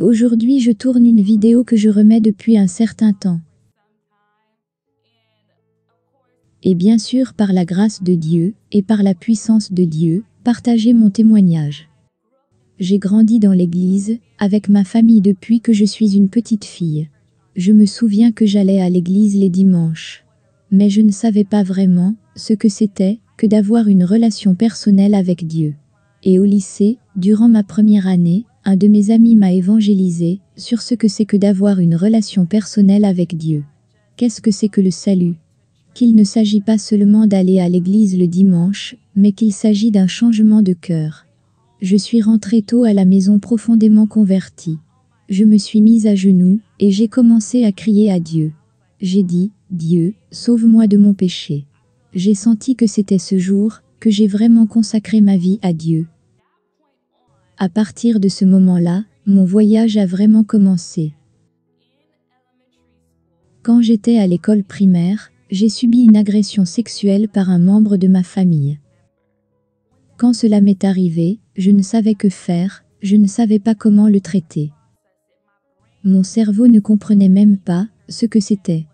Aujourd'hui je tourne une vidéo que je remets depuis un certain temps. Et bien sûr par la grâce de Dieu, et par la puissance de Dieu, partager mon témoignage. J'ai grandi dans l'église, avec ma famille depuis que je suis une petite fille. Je me souviens que j'allais à l'église les dimanches. Mais je ne savais pas vraiment ce que c'était que d'avoir une relation personnelle avec Dieu. Et au lycée, durant ma première année, un de mes amis m'a évangélisé sur ce que c'est que d'avoir une relation personnelle avec Dieu. Qu'est-ce que c'est que le salut? Qu'il ne s'agit pas seulement d'aller à l'église le dimanche, mais qu'il s'agit d'un changement de cœur. Je suis rentrée tôt à la maison profondément convertie. Je me suis mise à genoux, et j'ai commencé à crier à Dieu. J'ai dit, Dieu, sauve-moi de mon péché. J'ai senti que c'était ce jour que j'ai vraiment consacré ma vie à Dieu. À partir de ce moment-là, mon voyage a vraiment commencé. Quand j'étais à l'école primaire, j'ai subi une agression sexuelle par un membre de ma famille. Quand cela m'est arrivé, je ne savais que faire, je ne savais pas comment le traiter. Mon cerveau ne comprenait même pas ce que c'était.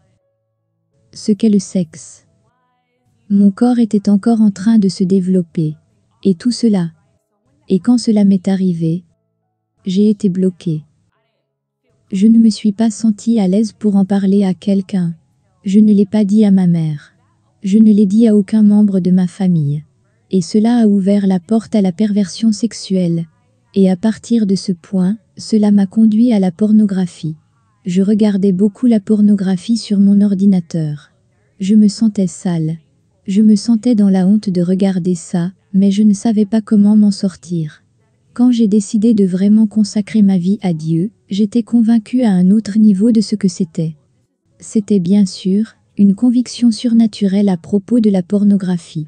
Ce qu'est le sexe. Mon corps était encore en train de se développer. Et tout cela. Et quand cela m'est arrivé, j'ai été bloquée. Je ne me suis pas sentie à l'aise pour en parler à quelqu'un. Je ne l'ai pas dit à ma mère. Je ne l'ai dit à aucun membre de ma famille. Et cela a ouvert la porte à la perversion sexuelle. Et à partir de ce point, cela m'a conduit à la pornographie. Je regardais beaucoup la pornographie sur mon ordinateur. Je me sentais sale. Je me sentais dans la honte de regarder ça, mais je ne savais pas comment m'en sortir. Quand j'ai décidé de vraiment consacrer ma vie à Dieu, j'étais convaincue à un autre niveau de ce que c'était. C'était bien sûr une conviction surnaturelle à propos de la pornographie.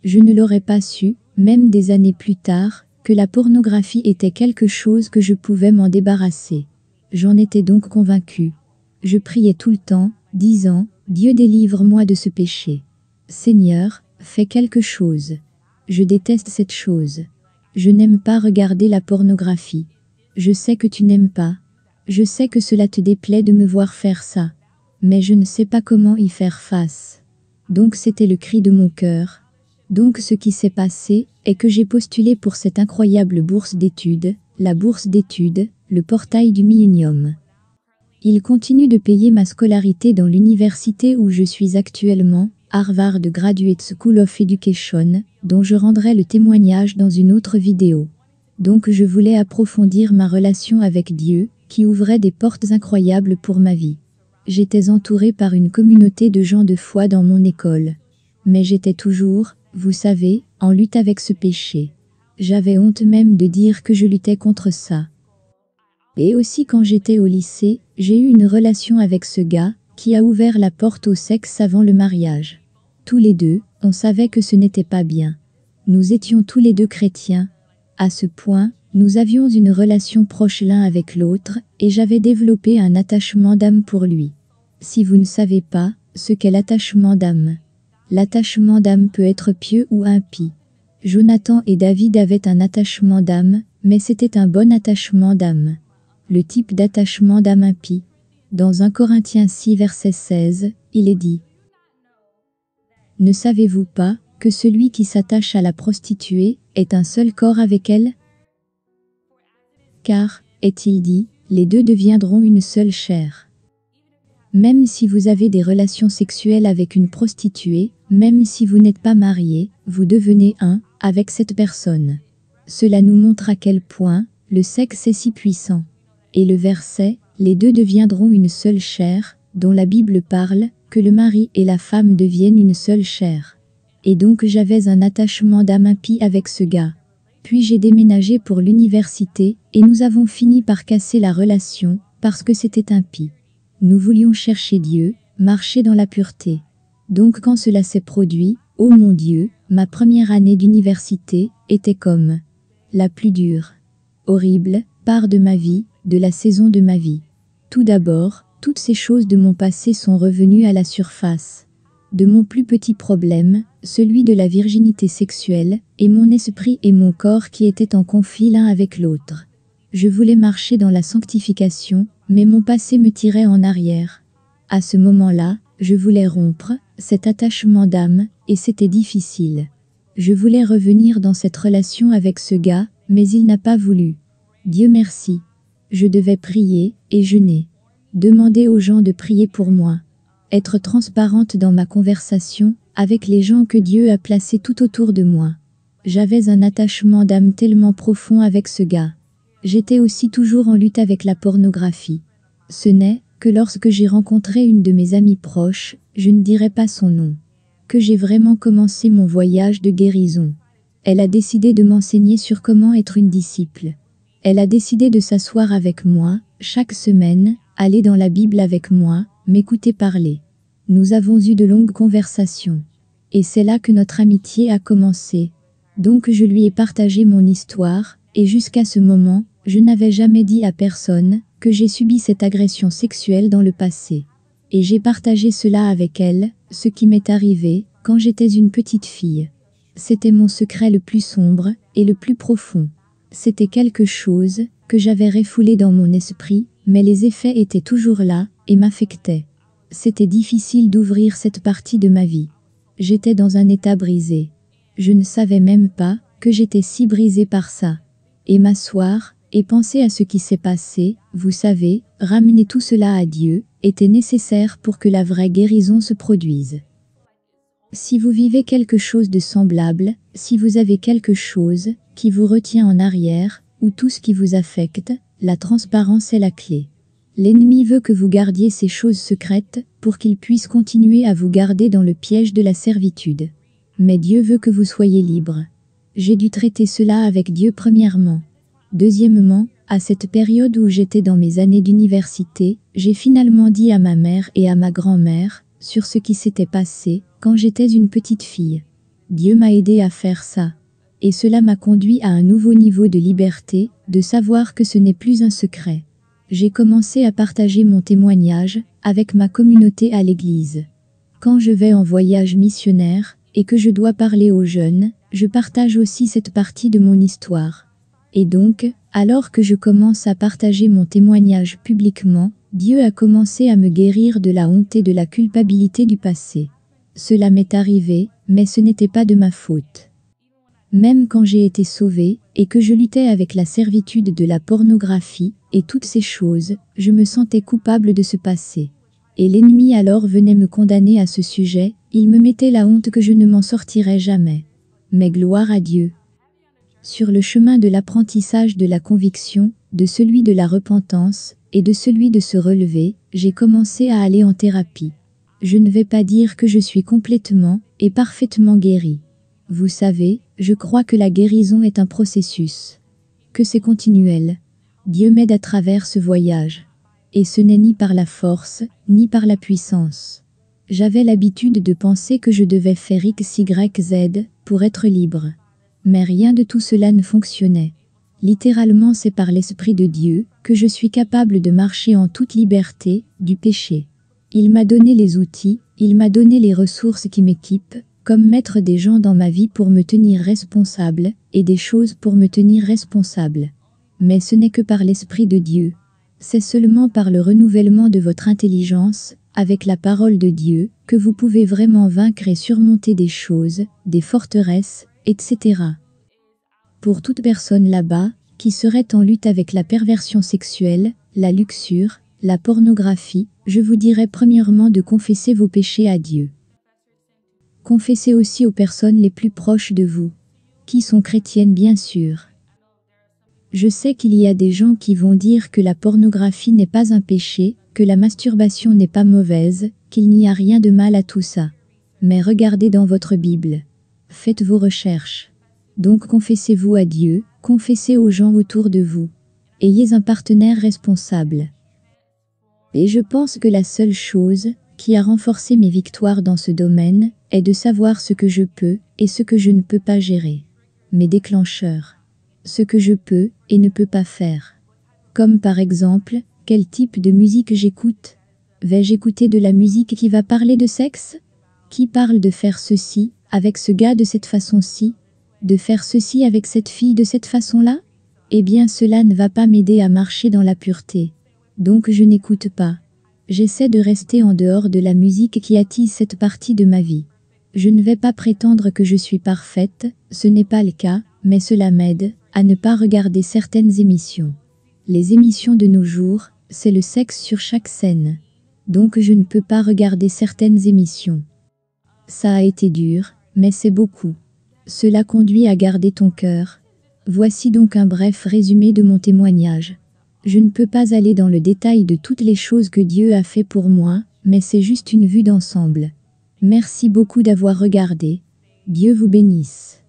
Je ne l'aurais pas su, même des années plus tard, que la pornographie était quelque chose que je pouvais m'en débarrasser. J'en étais donc convaincue. Je priais tout le temps, disant, Dieu délivre-moi de ce péché. Seigneur, fais quelque chose. Je déteste cette chose. Je n'aime pas regarder la pornographie. Je sais que tu n'aimes pas. Je sais que cela te déplaît de me voir faire ça. Mais je ne sais pas comment y faire face. Donc c'était le cri de mon cœur. Donc ce qui s'est passé est que j'ai postulé pour cette incroyable bourse d'études, la bourse d'études, le portail du millénium. Il continue de payer ma scolarité dans l'université où je suis actuellement, Harvard Graduate School of Education, dont je rendrai le témoignage dans une autre vidéo. Donc je voulais approfondir ma relation avec Dieu, qui ouvrait des portes incroyables pour ma vie. J'étais entourée par une communauté de gens de foi dans mon école. Mais j'étais toujours, vous savez, en lutte avec ce péché. J'avais honte même de dire que je luttais contre ça. Et aussi quand j'étais au lycée, j'ai eu une relation avec ce gars, qui a ouvert la porte au sexe avant le mariage. Tous les deux, on savait que ce n'était pas bien. Nous étions tous les deux chrétiens. À ce point, nous avions une relation proche l'un avec l'autre, et j'avais développé un attachement d'âme pour lui. Si vous ne savez pas ce qu'est l'attachement d'âme, l'attachement d'âme peut être pieux ou impie. Jonathan et David avaient un attachement d'âme, mais c'était un bon attachement d'âme. Le type d'attachement d'âme impie. Dans 1 Corinthiens 6 verset 16, il est dit: Ne savez-vous pas que celui qui s'attache à la prostituée est un seul corps avec elle? Car, est-il dit, les deux deviendront une seule chair. Même si vous avez des relations sexuelles avec une prostituée, même si vous n'êtes pas marié, vous devenez un avec cette personne. Cela nous montre à quel point le sexe est si puissant. Et le verset, les deux deviendront une seule chair, dont la Bible parle, que le mari et la femme deviennent une seule chair. Et donc j'avais un attachement d'âme impie avec ce gars. Puis j'ai déménagé pour l'université, et nous avons fini par casser la relation, parce que c'était impie. Nous voulions chercher Dieu, marcher dans la pureté. Donc quand cela s'est produit, oh mon Dieu, ma première année d'université était comme la plus dure, horrible, part de ma vie, de la saison de ma vie. Tout d'abord, toutes ces choses de mon passé sont revenues à la surface. De mon plus petit problème, celui de la virginité sexuelle, et mon esprit et mon corps qui étaient en conflit l'un avec l'autre. Je voulais marcher dans la sanctification, mais mon passé me tirait en arrière. À ce moment-là, je voulais rompre cet attachement d'âme, et c'était difficile. Je voulais revenir dans cette relation avec ce gars, mais il n'a pas voulu. Dieu merci. Je devais prier, et jeûner. Demander aux gens de prier pour moi. Être transparente dans ma conversation, avec les gens que Dieu a placés tout autour de moi. J'avais un attachement d'âme tellement profond avec ce gars. J'étais aussi toujours en lutte avec la pornographie. Ce n'est que lorsque j'ai rencontré une de mes amies proches, je ne dirai pas son nom, que j'ai vraiment commencé mon voyage de guérison. Elle a décidé de m'enseigner sur comment être une disciple. Elle a décidé de s'asseoir avec moi, chaque semaine, aller dans la Bible avec moi, m'écouter parler. Nous avons eu de longues conversations. Et c'est là que notre amitié a commencé. Donc je lui ai partagé mon histoire, et jusqu'à ce moment, je n'avais jamais dit à personne que j'ai subi cette agression sexuelle dans le passé. Et j'ai partagé cela avec elle, ce qui m'est arrivé quand j'étais une petite fille. C'était mon secret le plus sombre et le plus profond. C'était quelque chose que j'avais refoulé dans mon esprit, mais les effets étaient toujours là et m'affectaient. C'était difficile d'ouvrir cette partie de ma vie. J'étais dans un état brisé. Je ne savais même pas que j'étais si brisée par ça. Et m'asseoir et penser à ce qui s'est passé, vous savez, ramener tout cela à Dieu, était nécessaire pour que la vraie guérison se produise. Si vous vivez quelque chose de semblable, si vous avez quelque chose qui vous retient en arrière, ou tout ce qui vous affecte, la transparence est la clé. L'ennemi veut que vous gardiez ces choses secrètes pour qu'il puisse continuer à vous garder dans le piège de la servitude. Mais Dieu veut que vous soyez libre. J'ai dû traiter cela avec Dieu premièrement. Deuxièmement, à cette période où j'étais dans mes années d'université, j'ai finalement dit à ma mère et à ma grand-mère sur ce qui s'était passé quand j'étais une petite fille. Dieu m'a aidé à faire ça. Et cela m'a conduit à un nouveau niveau de liberté, de savoir que ce n'est plus un secret. J'ai commencé à partager mon témoignage avec ma communauté à l'église. Quand je vais en voyage missionnaire et que je dois parler aux jeunes, je partage aussi cette partie de mon histoire. Et donc, alors que je commence à partager mon témoignage publiquement, Dieu a commencé à me guérir de la honte et de la culpabilité du passé. Cela m'est arrivé, mais ce n'était pas de ma faute. Même quand j'ai été sauvée, et que je luttais avec la servitude de la pornographie, et toutes ces choses, je me sentais coupable de ce passé. Et l'ennemi alors venait me condamner à ce sujet, il me mettait la honte que je ne m'en sortirais jamais. Mais gloire à Dieu. Sur le chemin de l'apprentissage de la conviction, de celui de la repentance, et de celui de se relever, j'ai commencé à aller en thérapie. Je ne vais pas dire que je suis complètement et parfaitement guérie. Vous savez, je crois que la guérison est un processus. Que c'est continuel. Dieu m'aide à travers ce voyage. Et ce n'est ni par la force, ni par la puissance. J'avais l'habitude de penser que je devais faire X, Y, Z pour être libre. Mais rien de tout cela ne fonctionnait. Littéralement, c'est par l'Esprit de Dieu que je suis capable de marcher en toute liberté du péché. Il m'a donné les outils, il m'a donné les ressources qui m'équipent, comme mettre des gens dans ma vie pour me tenir responsable, et des choses pour me tenir responsable. Mais ce n'est que par l'Esprit de Dieu. C'est seulement par le renouvellement de votre intelligence, avec la parole de Dieu, que vous pouvez vraiment vaincre et surmonter des choses, des forteresses, etc. Pour toute personne là-bas, qui serait en lutte avec la perversion sexuelle, la luxure, la pornographie, je vous dirais premièrement de confesser vos péchés à Dieu. Confessez aussi aux personnes les plus proches de vous, qui sont chrétiennes bien sûr. Je sais qu'il y a des gens qui vont dire que la pornographie n'est pas un péché, que la masturbation n'est pas mauvaise, qu'il n'y a rien de mal à tout ça. Mais regardez dans votre Bible. Faites vos recherches. Donc confessez-vous à Dieu, confessez aux gens autour de vous. Ayez un partenaire responsable. Et je pense que la seule chose qui a renforcé mes victoires dans ce domaine est de savoir ce que je peux et ce que je ne peux pas gérer. Mes déclencheurs. Ce que je peux et ne peux pas faire. Comme par exemple, quel type de musique j'écoute. Vais-je écouter de la musique qui va parler de sexe? Qui parle de faire ceci avec ce gars de cette façon-ci? De faire ceci avec cette fille de cette façon-là? Eh bien cela ne va pas m'aider à marcher dans la pureté. Donc je n'écoute pas. J'essaie de rester en dehors de la musique qui attise cette partie de ma vie. Je ne vais pas prétendre que je suis parfaite, ce n'est pas le cas, mais cela m'aide à ne pas regarder certaines émissions. Les émissions de nos jours, c'est le sexe sur chaque scène. Donc je ne peux pas regarder certaines émissions. Ça a été dur, mais c'est beaucoup. Cela conduit à garder ton cœur. Voici donc un bref résumé de mon témoignage. Je ne peux pas aller dans le détail de toutes les choses que Dieu a fait pour moi, mais c'est juste une vue d'ensemble. Merci beaucoup d'avoir regardé. Dieu vous bénisse.